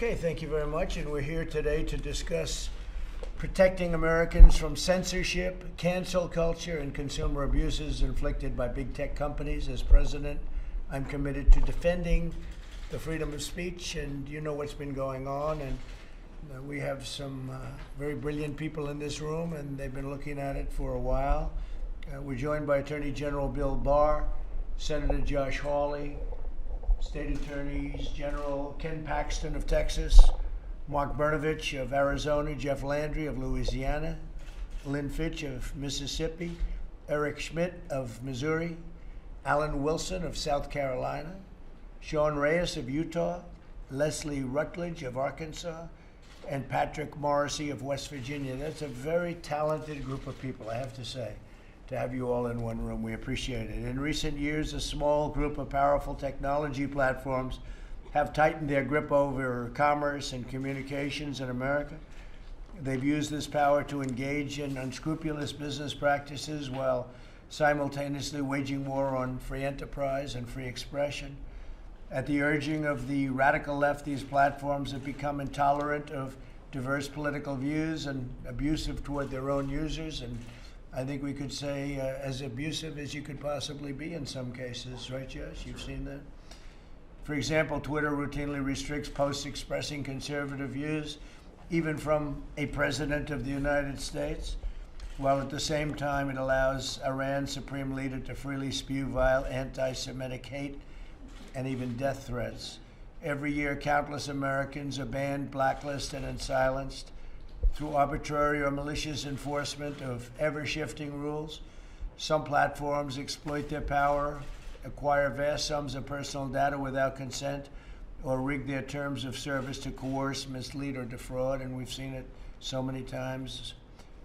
Okay, thank you very much. And we're here today to discuss protecting Americans from censorship, cancel culture, and consumer abuses inflicted by big tech companies. As president, I'm committed to defending the freedom of speech, and you know what's been going on. And we have some very brilliant people in this room, and they've been looking at it for a while. We're joined by Attorney General Bill Barr, Senator Josh Hawley, State Attorneys General Ken Paxton of Texas, Mark Brnovich of Arizona, Jeff Landry of Louisiana, Lynn Fitch of Mississippi, Eric Schmidt of Missouri, Alan Wilson of South Carolina, Sean Reyes of Utah, Leslie Rutledge of Arkansas, and Patrick Morrissey of West Virginia. That's a very talented group of people, I have to say, to have you all in one room. We appreciate it. In recent years, a small group of powerful technology platforms have tightened their grip over commerce and communications in America. They've used this power to engage in unscrupulous business practices while simultaneously waging war on free enterprise and free expression. At the urging of the radical left, these platforms have become intolerant of diverse political views and abusive toward their own users, and I think we could say as abusive as you could possibly be in some cases, right, Josh? You've seen that? For example, Twitter routinely restricts posts expressing conservative views, even from a president of the United States, while at the same time it allows Iran's supreme leader to freely spew vile anti-Semitic hate and even death threats. Every year, countless Americans are banned, blacklisted, and silenced through arbitrary or malicious enforcement of ever-shifting rules. Some platforms exploit their power, acquire vast sums of personal data without consent, or rig their terms of service to coerce, mislead, or defraud, and we've seen it so many times.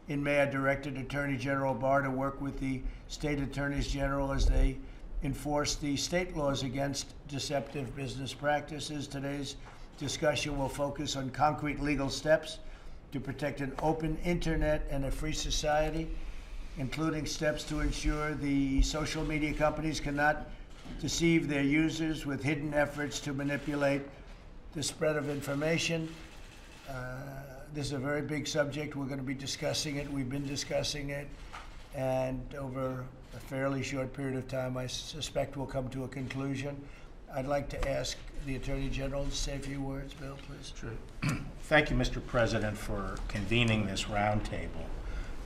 In May, I directed Attorney General Barr to work with the state attorneys general as they enforce the state laws against deceptive business practices. Today's discussion will focus on concrete legal steps to protect an open internet and a free society, including steps to ensure the social media companies cannot deceive their users with hidden efforts to manipulate the spread of information. This is a very big subject. We're going to be discussing it. We've been discussing it. And over a fairly short period of time, I suspect we'll come to a conclusion. I'd like to ask the Attorney General to say a few words. Bill, please. Sure. Thank you, Mr. President, for convening this roundtable.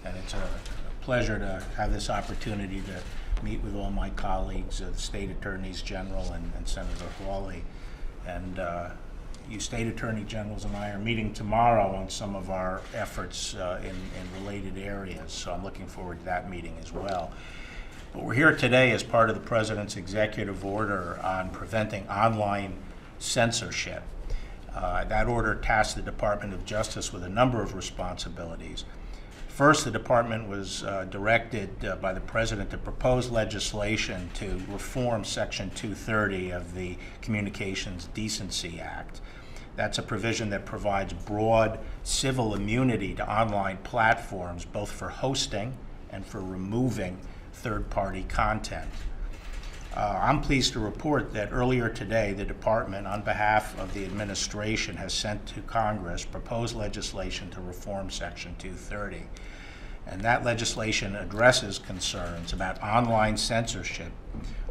And it's a pleasure to have this opportunity to meet with all my colleagues, the State Attorneys General and Senator Hawley. And you State Attorney Generals and I are meeting tomorrow on some of our efforts in related areas. So I'm looking forward to that meeting as well. But we're here today as part of the President's executive order on preventing online censorship. That order tasked the Department of Justice with a number of responsibilities. First, the department was directed by the President to propose legislation to reform Section 230 of the Communications Decency Act. That's a provision that provides broad civil immunity to online platforms, both for hosting and for removing third-party content. I'm pleased to report that earlier today, the department, on behalf of the administration, has sent to Congress proposed legislation to reform Section 230. And that legislation addresses concerns about online censorship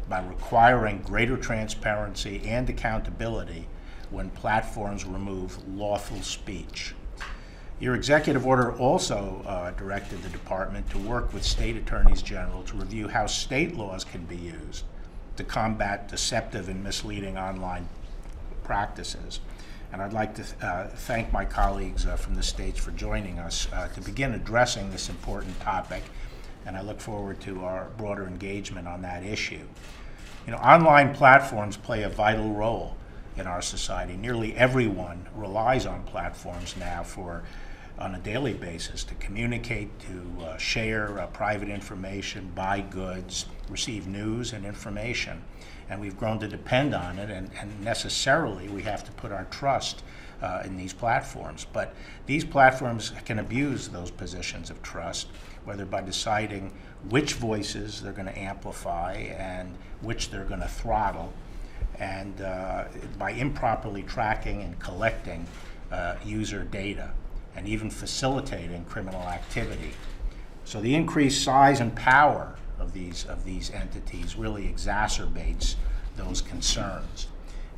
by requiring greater transparency and accountability when platforms remove lawful speech. Your executive order also directed the department to work with state attorneys general to review how state laws can be used to combat deceptive and misleading online practices. And I'd like to thank my colleagues from the states for joining us to begin addressing this important topic, and I look forward to our broader engagement on that issue. You know, online platforms play a vital role in our society. Nearly everyone relies on platforms now on a daily basis to communicate, to share private information, buy goods, receive news and information. And we've grown to depend on it, and necessarily we have to put our trust in these platforms. But these platforms can abuse those positions of trust, whether by deciding which voices they're going to amplify and which they're going to throttle. and by improperly tracking and collecting user data and even facilitating criminal activity. So the increased size and power of these entities really exacerbates those concerns.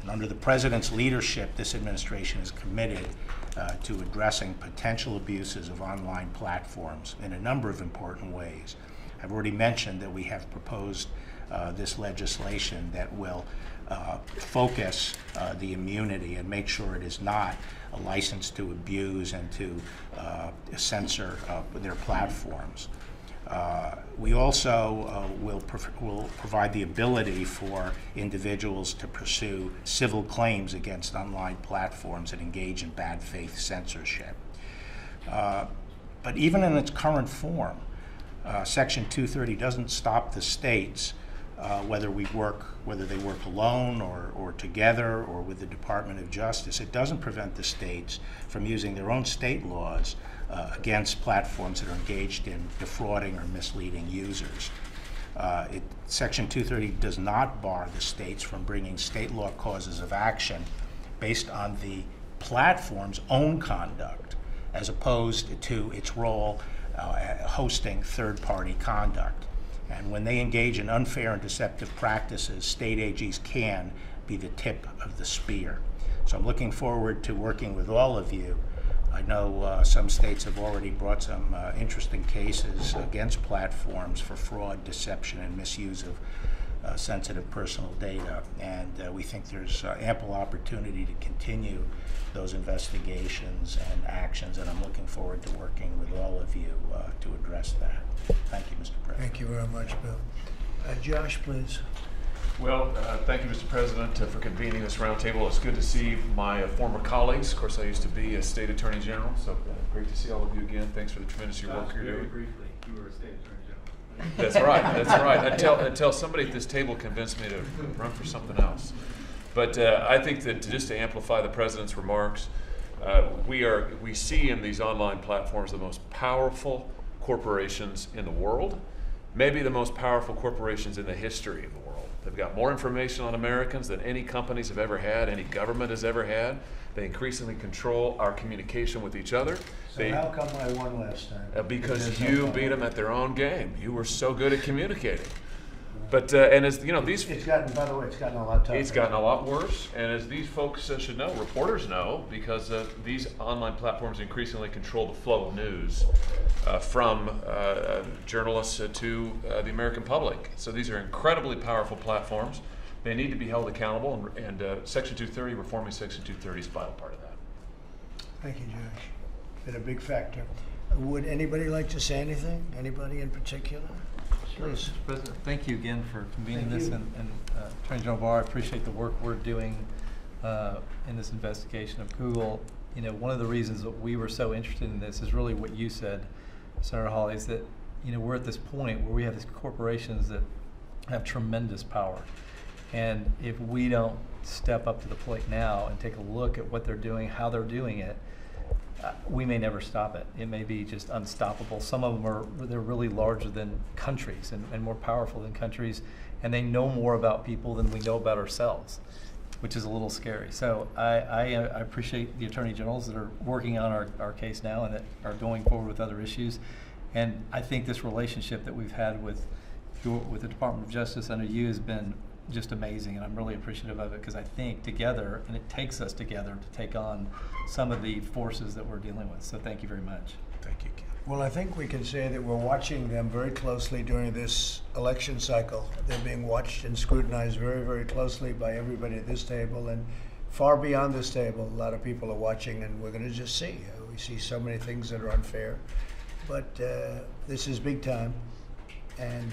And under the President's leadership, this administration is committed to addressing potential abuses of online platforms in a number of important ways. I've already mentioned that we have proposed this legislation that will focus the immunity and make sure it is not a license to abuse and to censor their platforms. We also will provide the ability for individuals to pursue civil claims against online platforms that engage in bad faith censorship. But even in its current form, Section 230 doesn't stop the states, whether they work alone or together or with the Department of Justice. It doesn't prevent the states from using their own state laws against platforms that are engaged in defrauding or misleading users. Section 230 does not bar the states from bringing state law causes of action based on the platform's own conduct, as opposed to its role hosting third-party conduct. And when they engage in unfair and deceptive practices, state AGs can be the tip of the spear. So I'm looking forward to working with all of you. I know some states have already brought some interesting cases against platforms for fraud, deception, and misuse of sensitive personal data. And we think there's ample opportunity to continue those investigations and actions, and I'm looking forward to working with all of you to address that. Thank you, Mr. President. Thank you very much, Bill. Josh, please. Well, thank you, Mr. President, for convening this roundtable. It's good to see my former colleagues. Of course, I used to be a state attorney general, so great to see all of you again. Thanks for the tremendous work you're doing. Very briefly, you were a state attorney general. That's right. That's right. Until somebody at this table convinced me to run for something else. But I think that just to amplify the president's remarks, we see in these online platforms the most powerful corporations in the world, maybe the most powerful corporations in the history of the world. They've got more information on Americans than any companies have ever had, any government has ever had. They increasingly control our communication with each other. So how come I won last time? Because you beat them at their own game. You were so good at communicating. But and as you know, these by the way, it's gotten a lot tougher. It's gotten a lot worse, and as these folks should know, reporters know, because these online platforms increasingly control the flow of news from journalists to the American public. So these are incredibly powerful platforms. They need to be held accountable, and Section 230, reforming Section 230 is a vital part of that. Thank you, Josh. Been a big factor. Would anybody like to say anything? Anybody in particular? Please. Mr. President, thank you again for convening Thank this, you. and Attorney General Barr, I appreciate the work we're doing in this investigation of Google. You know, one of the reasons that we were so interested in this is really what you said, Senator Hawley, is that, you know, we're at this point where we have these corporations that have tremendous power. And if we don't step up to the plate now and take a look at what they're doing, how they're doing it, we may never stop it. It may be just unstoppable. Some of them they're really larger than countries and more powerful than countries, and they know more about people than we know about ourselves, which is a little scary. So I appreciate the attorney generals that are working on our case now and that are going forward with other issues. And I think this relationship that we've had with the Department of Justice under you has been just amazing, and I'm really appreciative of it, because I think together, and it takes us together to take on some of the forces that we're dealing with. So thank you very much. Thank you, Ken. Well, I think we can say that we're watching them very closely during this election cycle. They're being watched and scrutinized very, very closely by everybody at this table, and far beyond this table, a lot of people are watching, and we're going to just see. We see so many things that are unfair, but this is big time, and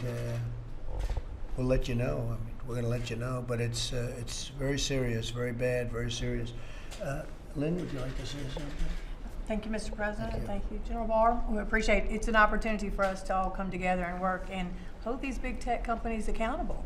we'll let you know. I mean, we're going to let you know, but it's very serious, very bad, very serious. Lynn, would you like to say something? Thank you, Mr. President. Thank you. Thank you, General Barr. We appreciate it. It's an opportunity for us to all come together and work and hold these big tech companies accountable.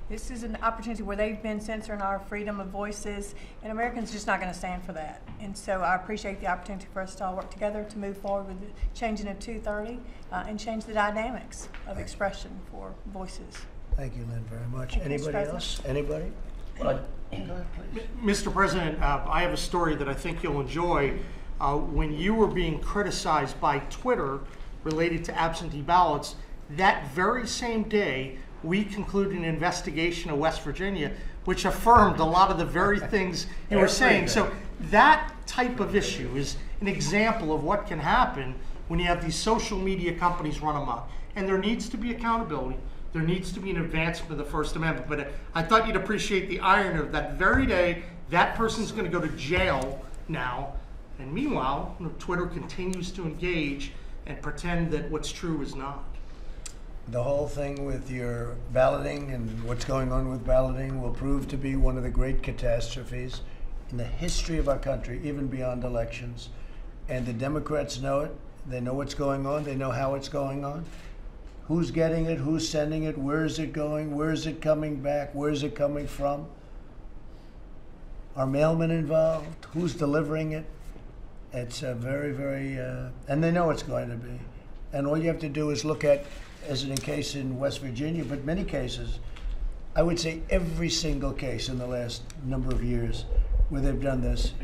This is an opportunity where they've been censoring our freedom of voices, and Americans are just not going to stand for that. And so I appreciate the opportunity for us to all work together to move forward with the changing of 230 and change the dynamics of expression for voices. Thank you, Lynn, very much. Thank you, Mr. Anybody President. else? Anybody? Mr. President, I have a story that I think you'll enjoy. When you were being criticized by Twitter related to absentee ballots, that very same day, we concluded an investigation of West Virginia, which affirmed a lot of the very things you were saying. So that type of issue is an example of what can happen when you have these social media companies run amok. And there needs to be accountability. There needs to be an advancement of the First Amendment. But I thought you'd appreciate the irony of that very day, that person's going to go to jail now. And meanwhile, Twitter continues to engage and pretend that what's true is not. The whole thing with your balloting and what's going on with balloting will prove to be one of the great catastrophes in the history of our country, even beyond elections. And the Democrats know it. They know what's going on. They know how it's going on. Who's getting it? Who's sending it? Where is it going? Where is it coming back? Where is it coming from? Are mailmen involved? Who's delivering it? It's very, very, and they know it's going to be. And all you have to do is look at, as in a case in West Virginia, but many cases, I would say every single case in the last number of years where they've done this,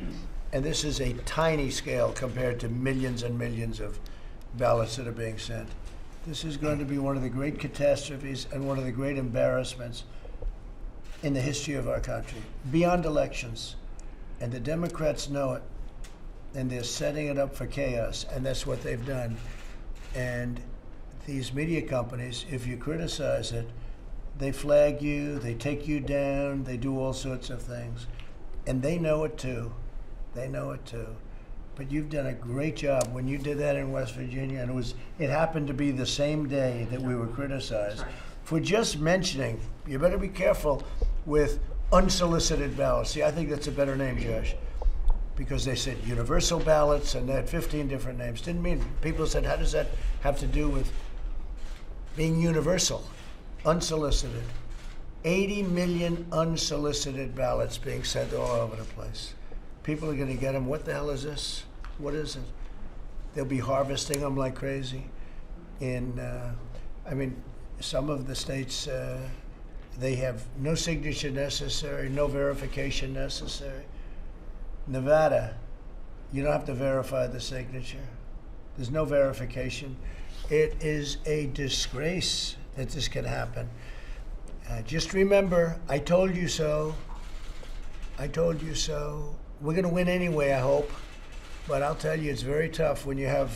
and this is a tiny scale compared to millions and millions of ballots that are being sent. This is going to be one of the great catastrophes and one of the great embarrassments in the history of our country, beyond elections. And the Democrats know it, and they're setting it up for chaos, and that's what they've done. And these media companies, if you criticize it, they flag you, they take you down, they do all sorts of things. And they know it too. They know it too. But you've done a great job when you did that in West Virginia, and it happened to be the same day that we were criticized for just mentioning. You better be careful with unsolicited ballots. See, I think that's a better name, Josh, because they said universal ballots, and they had 15 different names. Didn't mean, people said, how does that have to do with being universal? Unsolicited. 80 million unsolicited ballots being sent all over the place. People are going to get them. What the hell is this? What is it? They'll be harvesting them like crazy. I mean, some of the states, they have no signature necessary, no verification necessary. Nevada, you don't have to verify the signature. There's no verification. It is a disgrace that this can happen. Just remember, I told you so. I told you so. We're going to win anyway, I hope. But I'll tell you, it's very tough when you have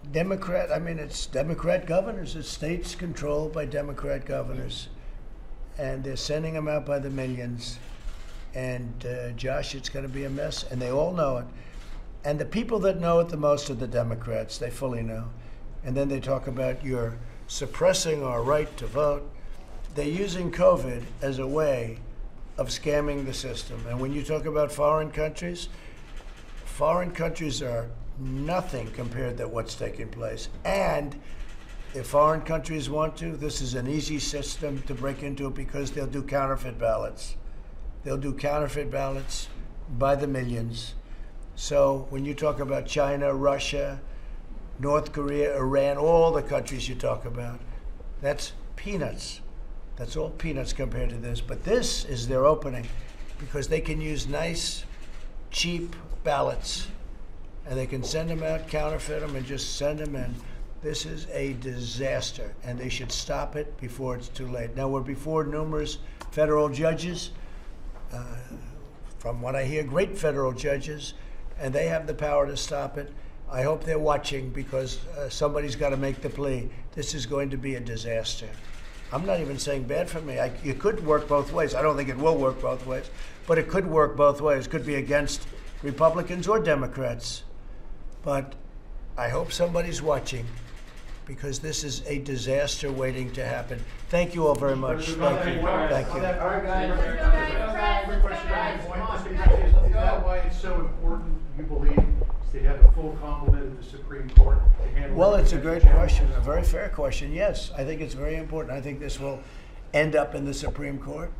it's Democrat governors. It's states controlled by Democrat governors. And they're sending them out by the millions. And Josh, it's going to be a mess. And they all know it. And the people that know it the most are the Democrats. They fully know. And then they talk about you're suppressing our right to vote. They're using COVID as a way of scamming the system. And when you talk about foreign countries are nothing compared to what's taking place. And if foreign countries want to, this is an easy system to break into it because they'll do counterfeit ballots. They'll do counterfeit ballots by the millions. So when you talk about China, Russia, North Korea, Iran, all the countries you talk about, that's peanuts. That's all peanuts compared to this. But this is their opening because they can use nice, cheap ballots and they can send them out, counterfeit them, and just send them in. This is a disaster, and they should stop it before it's too late. Now, we're before numerous federal judges. From what I hear, great federal judges, and they have the power to stop it. I hope they're watching because somebody's got to make the plea. This is going to be a disaster. I'm not even saying bad for me. It could work both ways. I don't think it will work both ways, but it could work both ways. It could be against Republicans or Democrats. But I hope somebody's watching because this is a disaster waiting to happen. Thank you all very much. Thank you. Thank you. All right, guys. Is that why it's so important, you believe, to have a full complement of the Supreme Court to handle? Well, it's a great question, a very fair question. Yes, I think it's very important. I think this will end up in the Supreme Court,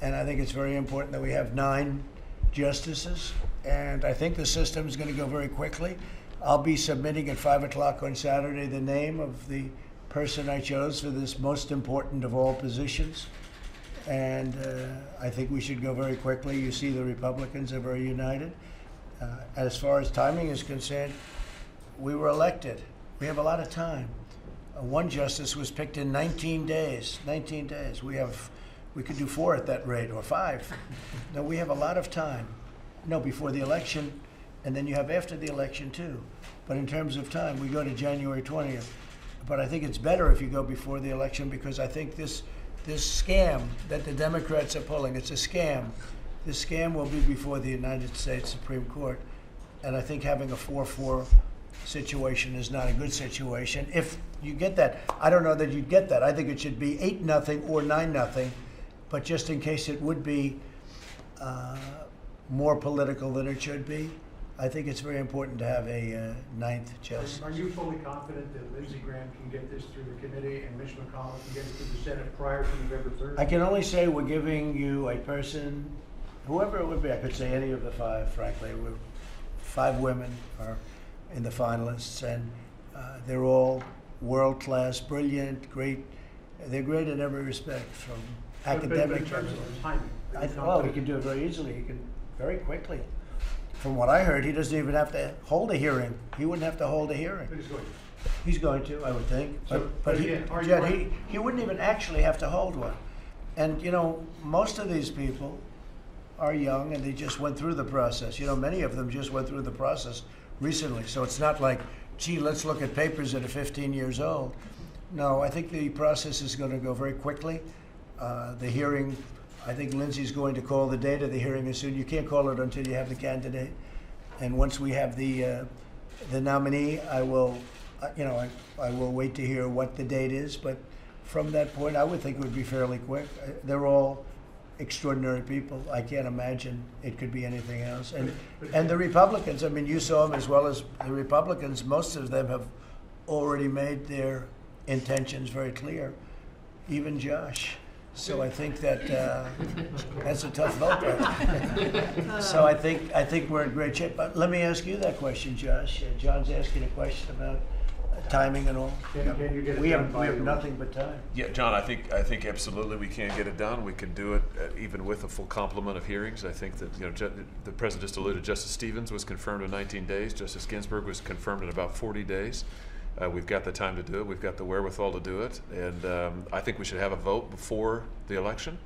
and I think it's very important that we have 9 justices, and I think the system is going to go very quickly. I'll be submitting at 5 o'clock on Saturday the name of the person I chose for this most important of all positions. and I think we should go very quickly. You see the Republicans are very united. As far as timing is concerned, we were elected. We have a lot of time. One justice was picked in 19 days. 19 days. We could do 4 at that rate, or 5. No, we have a lot of time. No, before the election, and then you have after the election too. But in terms of time, we go to January 20th. But I think it's better if you go before the election, because I think this scam that the Democrats are pulling, it's a scam. This scam will be before the United States Supreme Court. And I think having a 4-4 situation is not a good situation. If you get that, I don't know that you'd get that. I think it should be 8-0 or 9-0. But just in case it would be more political than it should be, I think it's very important to have a 9th justice. Are you fully confident that Lindsey Graham can get this through the committee and Mitch McConnell can get it to the Senate prior to November 3rd? I can only say we're giving you a person, whoever it would be. I could say any of the 5, frankly. 5 women are in the finalists, and they're all world-class, brilliant, great. They're great in every respect, from academic. In terms of timing, He can do it very easily. He can very quickly. From what I heard, he doesn't even have to hold a hearing. He wouldn't have to hold a hearing. But he's going to. He's going to, I would think. So, But again, are you Jed, right? he wouldn't even actually have to hold one. And, most of these people are young and they just went through the process. Many of them just went through the process recently. So it's not like, gee, let's look at papers that are 15 years old. No, I think the process is going to go very quickly. The hearing, I think Lindsey's going to call the date of the hearing as soon. You can't call it until you have the candidate. And once we have the nominee, I will wait to hear what the date is. But from that point, I would think it would be fairly quick. They're all extraordinary people. I can't imagine it could be anything else. And the Republicans, you saw them as well as the Republicans. Most of them have already made their intentions very clear. Even Josh. So I think that that's a tough vote. Right? So I think we're in great shape. But let me ask you that question, Josh. John's asking a question about timing and all. Can you get it We done have by nothing but time. Yeah, John, I think absolutely we can get it done. We can do it even with a full complement of hearings. I think that the president just alluded. Justice Stevens was confirmed in 19 days. Justice Ginsburg was confirmed in about 40 days. We've got the time to do it. We've got the wherewithal to do it. And I think we should have a vote before the election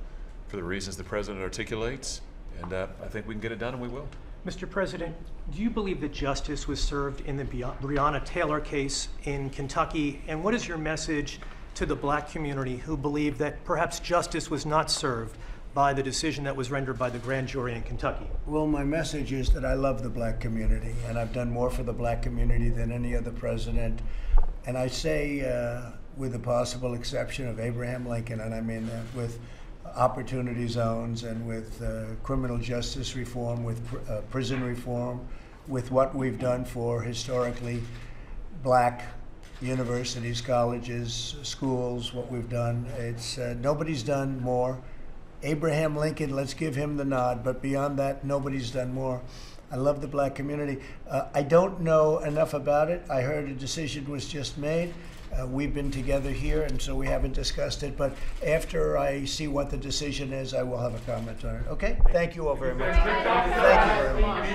for the reasons the president articulates. And I think we can get it done, and we will. Mr. President, do you believe that justice was served in the Breonna Taylor case in Kentucky? And what is your message to the black community who believe that perhaps justice was not served by the decision that was rendered by the grand jury in Kentucky? Well, my message is that I love the black community, and I've done more for the black community than any other president. And I say, with the possible exception of Abraham Lincoln, and I mean that, with opportunity zones and with criminal justice reform, with prison reform, with what we've done for historically black universities, colleges, schools, what we've done. It's nobody's done more. Abraham Lincoln, let's give him the nod, but beyond that, nobody's done more. I love the black community. I don't know enough about it. I heard a decision was just made. We've been together here, and so we haven't discussed it. But after I see what the decision is, I will have a comment on it. Okay? Thank you all very much. Thank you very much.